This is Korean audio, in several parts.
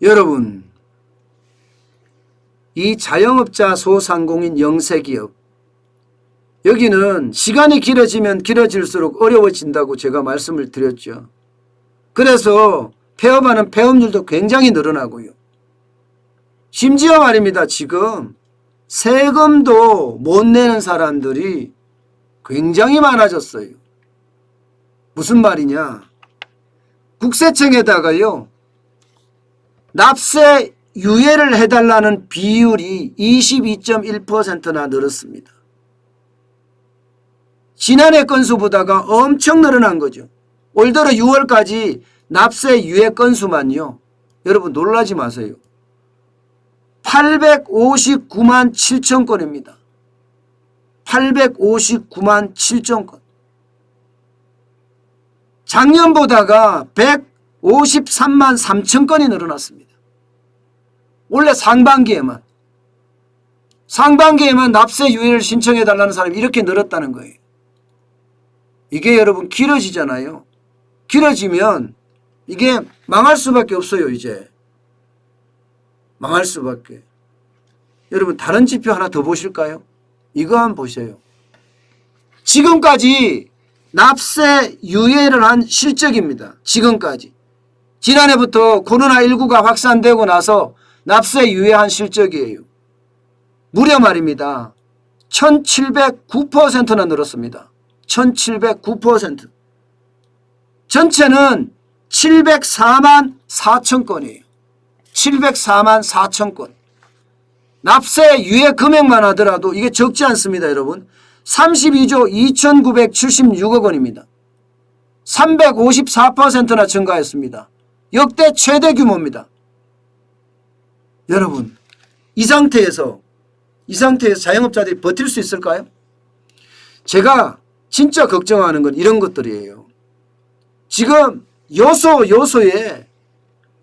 여러분, 이 자영업자 소상공인 영세기업, 여기는 시간이 길어지면 길어질수록 어려워진다고 제가 말씀을 드렸죠. 그래서 폐업하는 폐업률도 굉장히 늘어나고요. 심지어 말입니다. 지금 세금도 못 내는 사람들이 굉장히 많아졌어요. 무슨 말이냐? 국세청에다가요, 납세 유예를 해달라는 비율이 22.1%나 늘었습니다. 지난해 건수보다가 엄청 늘어난 거죠. 올 들어 6월까지 납세 유예 건수만요, 여러분 놀라지 마세요, 859만 7천 건입니다. 859만 7천 건. 작년보다가 153만 3천 건이 늘어났습니다. 원래 상반기에만 납세 유예를 신청해달라는 사람이 이렇게 늘었다는 거예요. 이게 여러분 길어지잖아요. 길어지면 이게 망할 수밖에 없어요. 이제 망할 수밖에. 여러분 다른 지표 하나 더 보실까요? 이거 한번 보세요. 지금까지 납세 유예를 한 실적입니다. 지금까지. 지난해부터 코로나19가 확산되고 나서 납세 유예한 실적이에요. 무려 말입니다. 1709%나 늘었습니다. 1709%. 전체는 704만 4천 건이에요. 704만 4천 건. 납세 유예 금액만 하더라도 이게 적지 않습니다. 여러분. 32조 2976억 원입니다. 354%나 증가했습니다. 역대 최대 규모입니다. 여러분, 이 상태에서 자영업자들이 버틸 수 있을까요? 제가 진짜 걱정하는 건 이런 것들이에요. 지금 요소에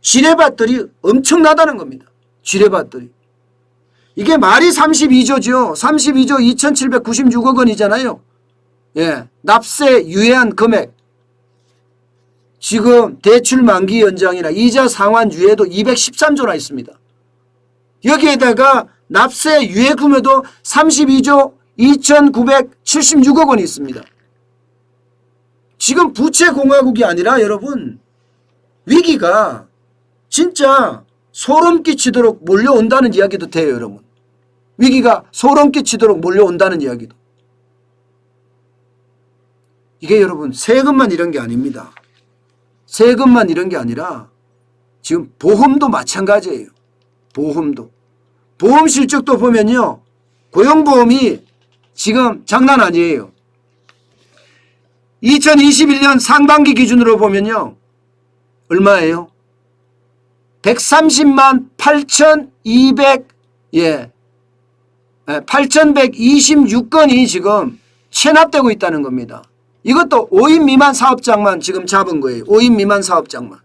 지뢰밭들이 엄청나다는 겁니다. 지뢰밭들이. 이게 말이 32조죠. 32조 2796억 원이잖아요. 예, 납세 유예한 금액. 지금 대출 만기 연장이나 이자 상환 유예도 213조나 있습니다. 여기에다가 납세 유예 금액도 32조 2976억 원이 있습니다. 지금 부채공화국이 아니라 여러분 위기가 진짜 소름 끼치도록 몰려온다는 이야기도 돼요. 여러분. 위기가 소름 끼치도록 몰려온다는 이야기도. 이게 여러분 세금만 이런 게 아닙니다. 세금만 이런 게 아니라 지금 보험도 마찬가지예요. 보험도. 보험 실적도 보면요, 고용보험이 지금 장난 아니에요. 2021년 상반기 기준으로 보면요, 얼마예요? 130만 8,126건이 지금 체납되고 있다는 겁니다. 이것도 5인 미만 사업장만 지금 잡은 거예요. 5인 미만 사업장만.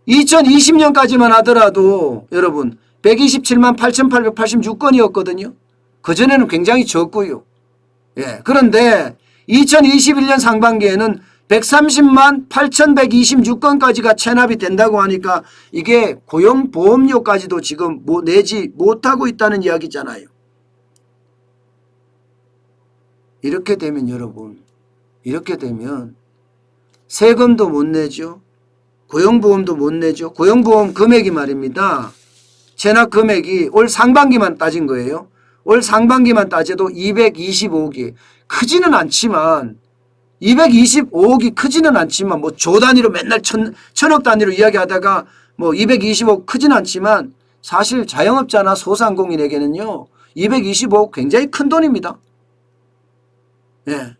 2020년까지만 하더라도 여러분 127만 8,886건이었거든요. 그전에는 굉장히 적고요. 예, 그런데 2021년 상반기에는 130만 8,126건까지가 체납이 된다고 하니까 이게 고용보험료까지도 지금 내지 못하고 있다는 이야기잖아요. 이렇게 되면 여러분, 이렇게 되면 세금도 못 내죠. 고용보험도 못 내죠. 고용보험 금액이 말입니다. 체납 금액이 올 상반기만 따진 거예요. 올 상반기만 따져도 225억이 크지는 않지만 225억이 크지는 않지만 뭐 조 단위로 맨날 천억 단위로 이야기하다가 뭐 225억 크지는 않지만 사실 자영업자나 소상공인에게는요 225억 굉장히 큰 돈입니다. 예.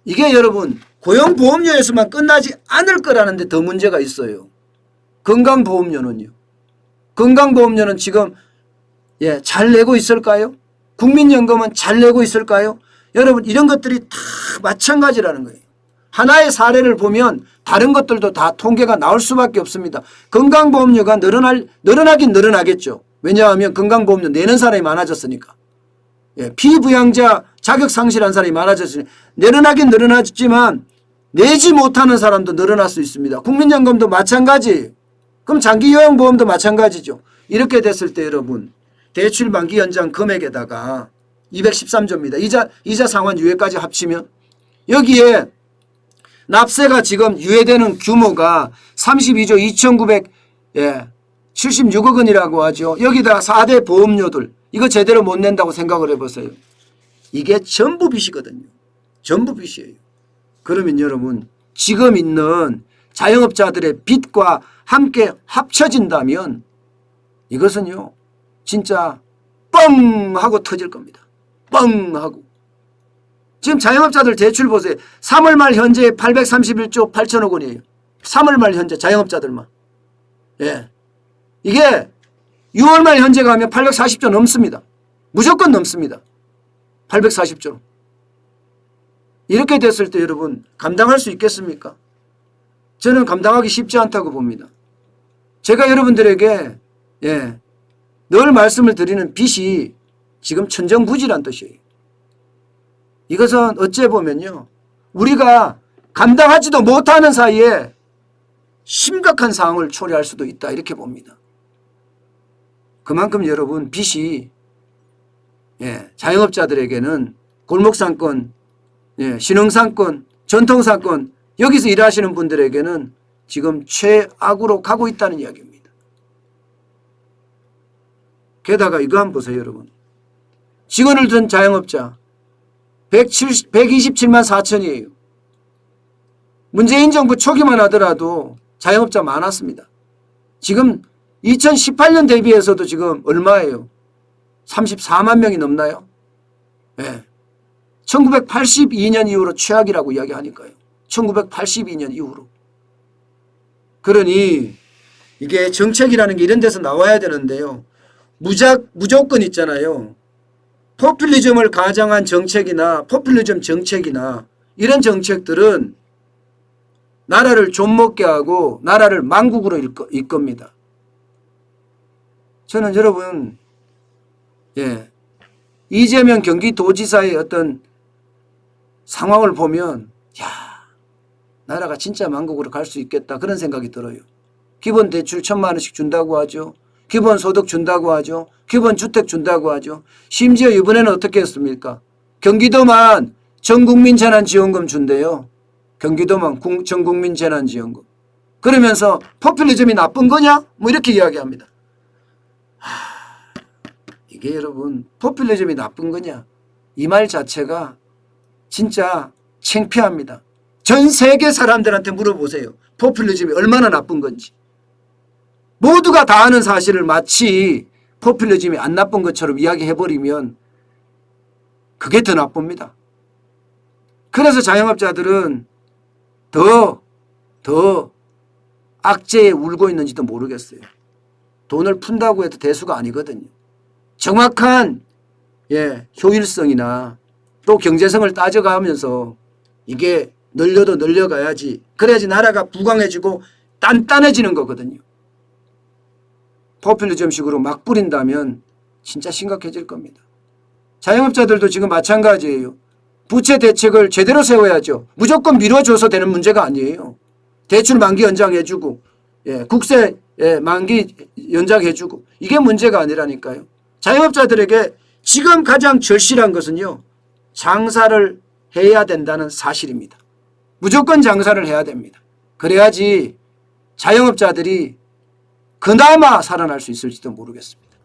이게 여러분 고용보험료에서만 끝나지 않을 거라는 데 더 문제가 있어요. 건강보험료는요. 건강보험료는 지금 잘 내고 있을까요? 국민연금은 잘 내고 있을까요? 여러분 이런 것들이 다 마찬가지라는 거예요. 하나의 사례를 보면 다른 것들도 다 통계가 나올 수밖에 없습니다. 건강보험료가 늘어나긴 늘어나겠죠. 왜냐하면 건강보험료 내는 사람이 많아졌으니까. 피부양자 자격 상실한 사람이 많아졌으니 늘어나긴 늘어났지만 내지 못하는 사람도 늘어날 수 있습니다. 국민연금도 마찬가지예요. 그럼 장기요양보험도 마찬가지죠. 이렇게 됐을 때 여러분 대출 만기 연장 금액에다가 213조입니다. 이자 상환 유예까지 합치면 여기에 납세가 지금 유예되는 규모가 32조 2,976억 원이라고 하죠. 여기다가 4대 보험료들 이거 제대로 못 낸다고 생각을 해보세요. 이게 전부 빚이거든요. 전부 빚이에요. 그러면 여러분 지금 있는 자영업자들의 빚과 함께 합쳐진다면 이것은요 진짜 뻥 하고 터질 겁니다. 뻥 하고. 지금 자영업자들 대출 보세요. 3월 말 현재 831조 8천억 원이에요. 3월 말 현재 자영업자들만. 예. 이게 6월 말 현재 가면 840조 넘습니다. 무조건 넘습니다. 840조. 이렇게 됐을 때 여러분 감당할 수 있겠습니까? 저는 감당하기 쉽지 않다고 봅니다. 제가 여러분들에게 늘 말씀을 드리는 빚이 지금 천정부지란 뜻이에요. 이것은 어째 보면요. 우리가 감당하지도 못하는 사이에 심각한 상황을 초래할 수도 있다 이렇게 봅니다. 그만큼 여러분 빚이 자영업자들에게는 골목상권, 신흥상권, 전통상권 여기서 일하시는 분들에게는 지금 최악으로 가고 있다는 이야기입니다. 게다가 이거 한번 보세요 여러분. 직원을 둔 자영업자 127만 4천이에요. 문재인 정부 초기만 하더라도 자영업자 많았습니다. 지금 2018년 대비해서도 지금 얼마예요? 34만 명이 넘나요? 1982년 이후로 최악이라고 이야기하니까요. 1982년 이후로. 그러니 이게 정책이라는 게 이런 데서 나와야 되는데요. 무조건 있잖아요. 포퓰리즘을 가장한 정책이나 포퓰리즘 정책이나 이런 정책들은 나라를 좀먹게 하고 나라를 망국으로 이끕니다. 저는 여러분 이재명 경기도지사의 어떤 상황을 보면 나라가 진짜 망국으로 갈 수 있겠다 그런 생각이 들어요. 기본대출 1,000만 원씩 준다고 하죠. 기본소득 준다고 하죠. 기본주택 준다고 하죠. 심지어 이번에는 어떻게 했습니까? 경기도만 전국민 재난지원금 준대요. 경기도만 전국민 재난지원금. 그러면서 포퓰리즘이 나쁜 거냐? 뭐 이렇게 이야기합니다. 이게 여러분 포퓰리즘이 나쁜 거냐? 이 말 자체가 진짜 창피합니다. 전 세계 사람들한테 물어보세요. 포퓰리즘이 얼마나 나쁜 건지. 모두가 다 아는 사실을 마치 포퓰리즘이 안 나쁜 것처럼 이야기해버리면 그게 더 나쁩니다. 그래서 자영업자들은 더 악재에 울고 있는지도 모르겠어요. 돈을 푼다고 해도 대수가 아니거든요. 정확한 효율성이나 또 경제성을 따져가면서 이게 늘려도 늘려가야지. 그래야지 나라가 부강해지고 단단해지는 거거든요. 포퓰리즘식으로 막 뿌린다면 진짜 심각해질 겁니다. 자영업자들도 지금 마찬가지예요. 부채 대책을 제대로 세워야죠. 무조건 미뤄줘서 되는 문제가 아니에요. 대출 만기 연장해주고 국세 만기 연장해주고 이게 문제가 아니라니까요. 자영업자들에게 지금 가장 절실한 것은요. 장사를 해야 된다는 사실입니다. 무조건 장사를 해야 됩니다. 그래야지 자영업자들이 그나마 살아날 수 있을지도 모르겠습니다.